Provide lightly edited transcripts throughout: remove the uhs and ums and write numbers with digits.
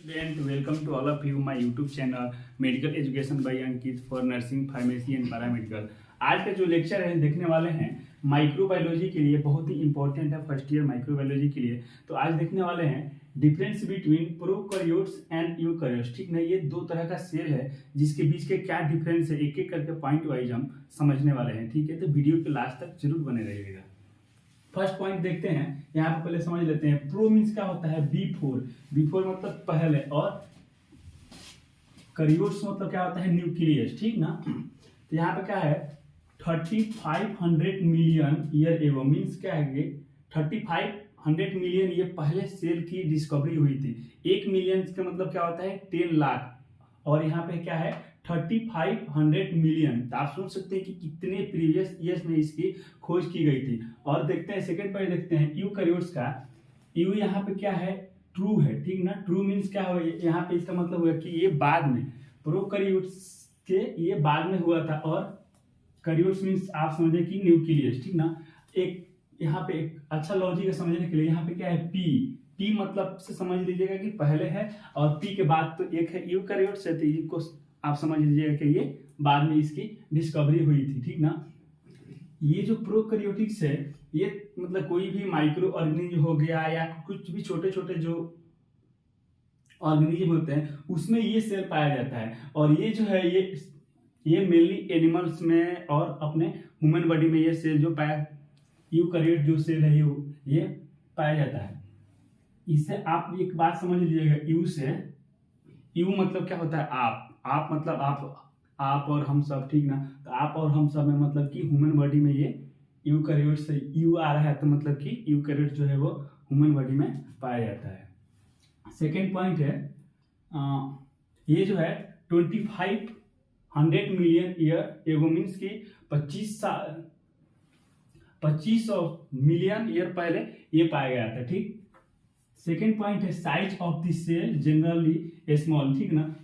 And welcome to all of you my YouTube channel medical education by Ankit for nursing pharmacy and paramedical. आज का जो lecture है देखने वाले हैं माइक्रोबायोलॉजी के लिए बहुत ही इंपॉर्टेंट है, फर्स्ट ईयर माइक्रोबायोलॉजी के लिए। तो आज देखने वाले हैं difference between prokaryotes and eukaryotes. ठीक ना, ये दो तरह का सेल है जिसके बीच के क्या डिफरेंस है एक एक करके पॉइंट वाइज हम समझने वाले हैं। ठीक है, तो वीडियो के लास्ट तक जरूर बने रहिएगा। फर्स्ट पॉइंट देखते हैं, यहाँ पे पहले समझ लेते हैं। प्रो मीन्स क्या होता है? बिफोर। बिफोर मतलब पहले, और कैरियोट्स मतलब क्या होता है? न्यूक्लियस। ठीक ना, तो यहाँ पे क्या है 3500 मिलियन ईयर एगो। मीन्स क्या है? 3500 मिलियन ये पहले सेल की डिस्कवरी हुई थी। 1 मिलियन का मतलब क्या होता है? 10 लाख। और यहाँ पे क्या है 3500 मिलियन। तो आप सोच सकते हैं कि कितने प्रीवियस ईयर्स में इसकी खोज की गई थी। और देखते हैं सेकंड पॉइंट देखते हैं यूकैरियोट्स का। यू यहाँ पे क्या है? ट्रू है। ठीक ना, ट्रू मीन्स क्या हो? यहाँ पे इसका मतलब हुआ कि ये बाद में, प्रोकैरियोट्स के ये बाद में हुआ था। और कैरियोट्स मीन्स आप समझे कि न्यूक्लियस। ठीक ना, एक यहाँ पे एक अच्छा लॉजिक है समझने के लिए। यहाँ पे क्या है? पी मतलब से समझ लीजिएगा कि पहले है, और पी के बाद तो एक है यूकैरियोट्स है, तो इसको आप समझ लीजिएगा कि ये बाद में इसकी डिस्कवरी हुई थी। ठीक ना, ये जो प्रोकैरियोटिक्स है ये मतलब कोई भी माइक्रो ऑर्गेनिज्म हो गया या कुछ भी छोटे छोटे जो ऑर्गेनिज्म होते हैं उसमें ये सेल पाया जाता है। और ये जो है ये मेनली एनिमल्स में और अपने ह्यूमन बॉडी में ये सेल जो पाया, यूकैरियोट जो सेल है ये पाया जाता है। इससे आप एक बात समझ लीजिएगा, यू से, यू मतलब क्या होता है? आप मतलब आप और हम सब। ठीक ना, तो आप और हम सब में मतलब कि ह्यूमन बॉडी में ये यूकैरियोट से यू आ रहा है, तो मतलब कि यूकैरियोट जो है वो ह्यूमन बॉडी में पाया जाता है। सेकेंड पॉइंट है ये जो है 2500 मिलियन ईयर एगो। मीन्स की 2500 मिलियन ईयर पहले ये पाया गया था। ठीक, सेकेंड पॉइंट है size of the cell generally small. ठीक ना,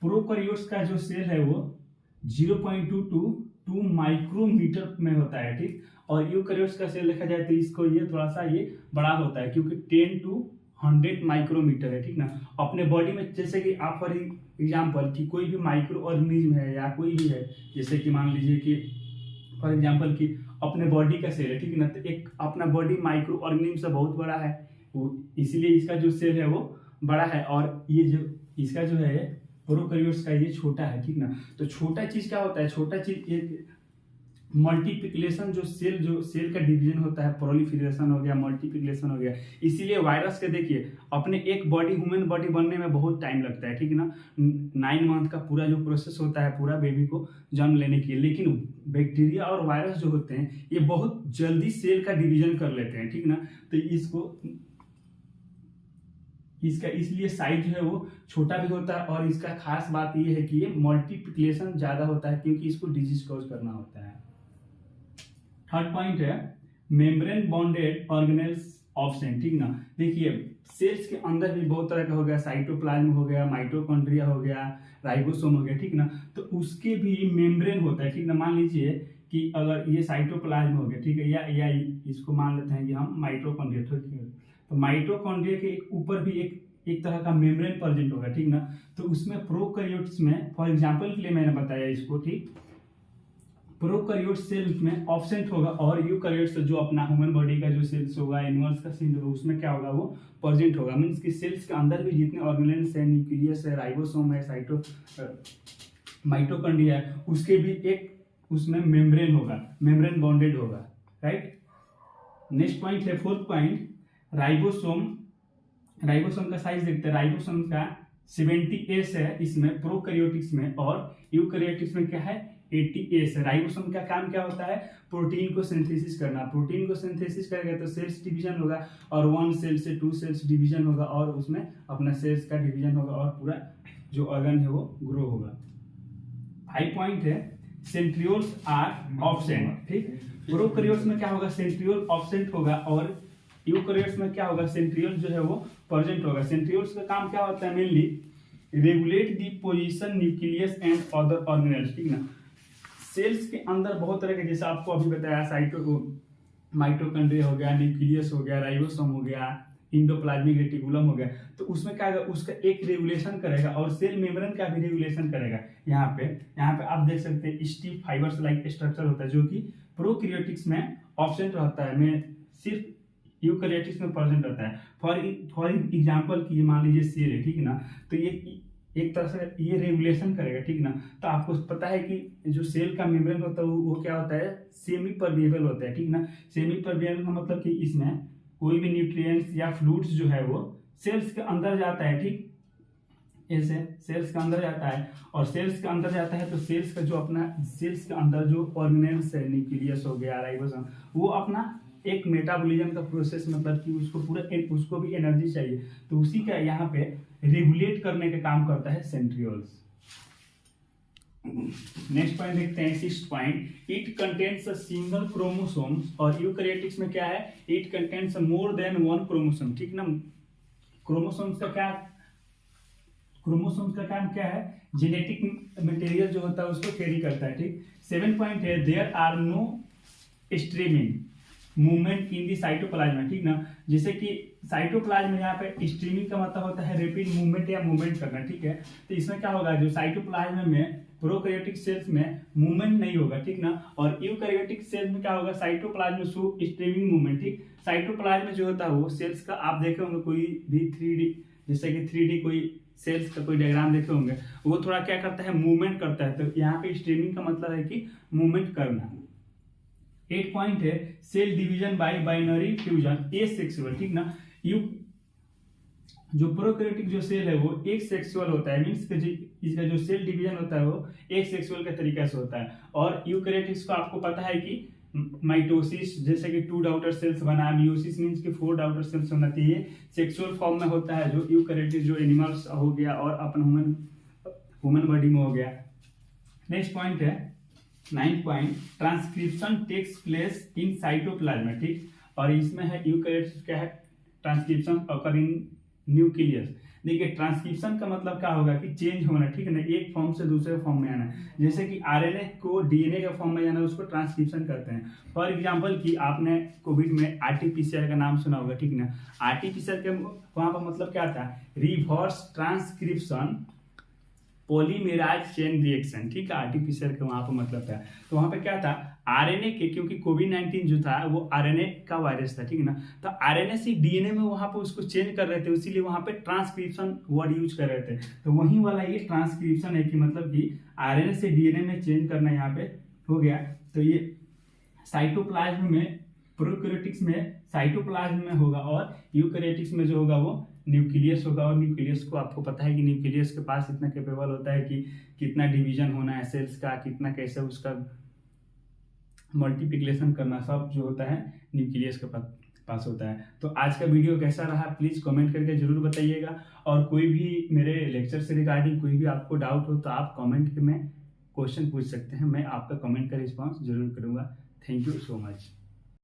प्रोकैरियोट्स का जो सेल है वो 0.2 to 2 माइक्रोमीटर में होता है। ठीक, और यूकैरियोट्स का सेल देखा जाए तो इसको ये थोड़ा सा ये बड़ा होता है क्योंकि 10 to 100 माइक्रोमीटर है। ठीक ना, अपने बॉडी में जैसे कि आप फॉर एग्जाम्पल कि कोई भी माइक्रो ऑर्गेनिज्म है या कोई भी है, जैसे कि मान लीजिए कि फॉर एग्जाम्पल कि अपने बॉडी का सेल है। ठीक ना, तो एक अपना बॉडी माइक्रो ऑर्गेनिज्म से बहुत बड़ा है, इसीलिए इसका जो सेल है वो बड़ा है। और ये जो इसका जो है प्रोकैरियोट्स का ये छोटा है। ठीक ना, तो छोटा चीज क्या होता है? छोटा चीज एक मल्टीप्लिकेशन, जो सेल का डिवीजन होता है, प्रोलिफरेशन हो गया, मल्टीप्लिकेशन हो गया। इसीलिए वायरस के देखिए अपने एक बॉडी, ह्यूमन बॉडी बनने में बहुत टाइम लगता है। ठीक ना, 9 मंथ का पूरा जो प्रोसेस होता है पूरा बेबी को जन्म लेने के लिए। लेकिन बैक्टीरिया और वायरस जो होते हैं ये बहुत जल्दी सेल का डिवीजन कर लेते हैं। ठीक ना, तो इसका इसलिए साइज जो है वो छोटा भी होता है। और इसका खास बात ये है कि ये मल्टीप्लिकेशन ज्यादा होता है क्योंकि इसको डिजीज कॉज करना होता है। थर्ड पॉइंट है मेम्ब्रेन बॉन्डेड ऑर्गेनेल्स ऑब्सेंट। ठीक ना, देखिए सेल्स के अंदर भी बहुत तरह का हो गया, साइटोप्लाज्म हो गया, माइटोकॉन्ड्रिया हो गया, राइबोसोम हो गया। ठीक ना, तो उसके भी मेम्ब्रेन होता है। ठीक ना, मान लीजिए कि अगर ये साइटोप्लाज्म हो गया, ठीक है, या इसको मान लेते हैं कि हम माइटोकॉन्ड्रिया। ठीक है, तो माइटोकॉन्ड्रिया के ऊपर भी एक तरह का मेम्ब्रेन प्रेजेंट होगा। ठीक ना, तो उसमें प्रोकैरियोट्स में फॉर एग्जांपल के लिए मैंने बताया इसको। ठीक, प्रोकैरियोट सेल में ऑब्सेंट होगा, और यूकैरियोट्स जो अपना ह्यूमन बॉडी का जो सेल्स होगा, एनिमल्स का सेल होगा, उसमें क्या होगा? वो प्रेजेंट होगा। मीन्स कि सेल्स के अंदर भी जितने ऑर्गेनेल्स है, न्यूक्लियस है, राइबोसोम है, माइटोकॉन्ड्रिया है, उसके भी एक उसमें मेम्ब्रेन होगा, मेम्ब्रेन बॉन्डेड होगा। राइट, नेक्स्ट पॉइंट है फोर्थ पॉइंट राइबोसोम। राइबोसोम का साइज देखते हैं। राइबोसोम का 70S है इसमें प्रोकैरियोटिक्स में, और यूकैरियोटिक्स में क्या है? 80S है। राइबोसोम का काम क्या होता है? प्रोटीन को सिंथेसिस करना। प्रोटीन को सिंथेसिस करेगा तो सेल्स डिवीजन होगा, और 1 सेल से 2 सेल्स डिवीजन होगा, और उसमें अपना सेल्स का डिवीजन होगा, और पूरा जो ऑर्गन है वो ग्रो होगा। 5 पॉइंट है सेंट्रियोल्स आर ऑब्सेंट। ठीक, प्रोकैरियोट्स में क्या होगा? सेंट्रियोल ऑब्सेंट होगा, और यूकैरियोट्स में क्या होगा? सेंट्रियोल जो है वो प्रेजेंट होगा। सेंट्रियोल्स का काम क्या होता है? Mainly regulate the position nucleus and other organelles. ठीक ना, सेल्स के अंदर बहुत तरह के, जैसे आपको अभी बताया, माइटोकॉन्ड्रिया हो गया, न्यूक्लियस हो गया, राइबोसोम हो गया, इंडोप्लाज्मिक रेटिकुलम हो गया, तो उसमें क्या होगा, उसका एक रेगुलेशन करेगा और सेल मेम्ब्रेन का भी रेगुलेशन करेगा। यहाँ पे आप देख सकते हैं स्टिफ फाइबर्स लाइक स्ट्रक्चर होता है जो कि प्रोकैरियोटिक्स में एब्सेंट रहता है, में सिर्फ यूकैरियोटिक्स में प्रेजेंट रहता है। फॉर एग्जांपल की मान लीजिए सेल है, ठीक है ना, तो ये एक तरह से ये रेगुलेशन करेगा, ठीक ना। तो आपको पता है कि जो सेल का मेम्ब्रेन होता है वो क्या होता है, सेमी परमेबल होता है, ठीक ना। सेमी परमेबल का मतलब कि इसमें कोई भी न्यूट्रिएंट्स या फ्लूइड्स जो है वो सेल्स के अंदर जाता है, ठीक, ऐसे सेल्स के अंदर जाता है, और सेल्स के अंदर जाता है तो सेल्स का जो अपना सेल्स के अंदर जो ऑर्गेनेल्स है, न्यूक्लियस हो गया, राइबोसोम, वो अपना एक मेटाबॉलिज्म का प्रोसेस, मतलब कि उसको भी एनर्जी चाहिए, तो उसी का यहाँ पे रेगुलेट करने का काम करता है सेंट्रियोल्स। नेक्स्ट पॉइंट देखते हैं, 6th point, it contains a single chromosomes, और यूकैरियोटिक्स में क्या है, it contains more than one chromosome, ठीक ना। क्रोमोसोम्स का काम क्या है, जेनेटिक मटेरियल जो होता है उसको कैरी करता है, ठीक। 7 पॉइंट है, there are no streaming movement in the cytoplasm, ठीक ना। जैसे कि साइटोप्लाज्म, यहाँ पे स्ट्रीमिंग का मतलब होता है रैपिड मूवमेंट या मूवमेंट करना, ठीक है। तो इसमें क्या होगा, जो साइटोप्लाज्म में प्रोकैरियोटिक सेल्स में मूवमेंट नहीं होगा, ठीक ना, और यूकैरियोटिक सेल्स में क्या होगा, साइटोप्लाज्म शो स्ट्रीमिंग मूवमेंट, ठीक। साइटोप्लाज्म जो होता है वो सेल्स का, आप देखे होंगे कोई भी 3D, जैसे कि 3D कोई सेल्स का कोई डायग्राम देखे होंगे, वो थोड़ा क्या करता है, मूवमेंट करता है, तो यहाँ पे स्ट्रीमिंग का मतलब है कि मूवमेंट करना। 8 पॉइंट है, cell division by binary fusion asexual, ठीक ना। जो प्रोकैरियोटिक जो सेल है वो एक सेक्सुअल होता है, मींस इसका जो सेल डिवीजन होता है वो एक सेक्सुअल के तरीके से होता है, और यूकैरियोटिक्स को आपको पता है कि माइटोसिस, जैसे कि 2 डॉटर सेल्स बना, मियोसिस मींस कि 4 डॉटर सेल्स होना चाहिए, सेक्सुअल फॉर्म में होता है जो यूकैरियोटिक जो एनिमल्स हो गया और अपन ह्यूमन बॉडी में हो गया। नेक्स्ट पॉइंट है 9th point, transcription takes place in cytoplasm, ठीक, और इसमें है यूकैरियोट्स क्या है, ट्रांसक्रिप्शन अकर इन न्यूक्लियस। देखिए ट्रांसक्रिप्शन का मतलब क्या होगा कि चेंज होना, ठीक है ना, एक फॉर्म से दूसरे फॉर्म में आना, जैसे कि आरएनए को डीएनए के फॉर्म में जाना उसको ट्रांसक्रिप्शन करते हैं। फॉर एग्जांपल कि आपने कोविड में आरटीपीसीआर का नाम सुना होगा, ठीक ना। आरटीपीसीआर के वहां पर मतलब क्या था, रिवर्स ट्रांसक्रिप्शन पॉलीमेराज चेन रिएक्शन, ठीक है, आरटीपीसीआर का वहां पर मतलब था। तो वहां पे क्या था, आरएनए के, क्योंकि कोविड-19 जो था वो आरएनए का वायरस था, ठीक है ना, तो आरएनए से डीएनए में वहां पे उसको चेंज कर रहे थे, इसीलिए वहां पे ट्रांसक्रिप्शन वर्ड यूज कर रहे थे। तो वही वाला ये ट्रांसक्रिप्शन है कि मतलब कि आरएनए से डीएनए में चेंज करना यहाँ पे हो गया। तो ये साइटोप्लाज्म में, प्रोकैरियोटिक्स में साइटोप्लाज्म में होगा, और यूकैरियोटिक्स में जो होगा वो न्यूक्लियस होगा, और न्यूक्लियस को आपको पता है कि न्यूक्लियस के पास इतना कैपेबल होता है कि कितना डिवीजन होना है सेल्स का, कितना कैसे उसका मल्टीप्लिकेशन करना, सब जो होता है न्यूक्लियस के पास होता है। तो आज का वीडियो कैसा रहा प्लीज कमेंट करके जरूर बताइएगा, और कोई भी मेरे लेक्चर से रिगार्डिंग कोई भी आपको डाउट हो तो आप कमेंट में क्वेश्चन पूछ सकते हैं, मैं आपका कमेंट का रिस्पॉन्स जरूर करूंगा। Thank you so much.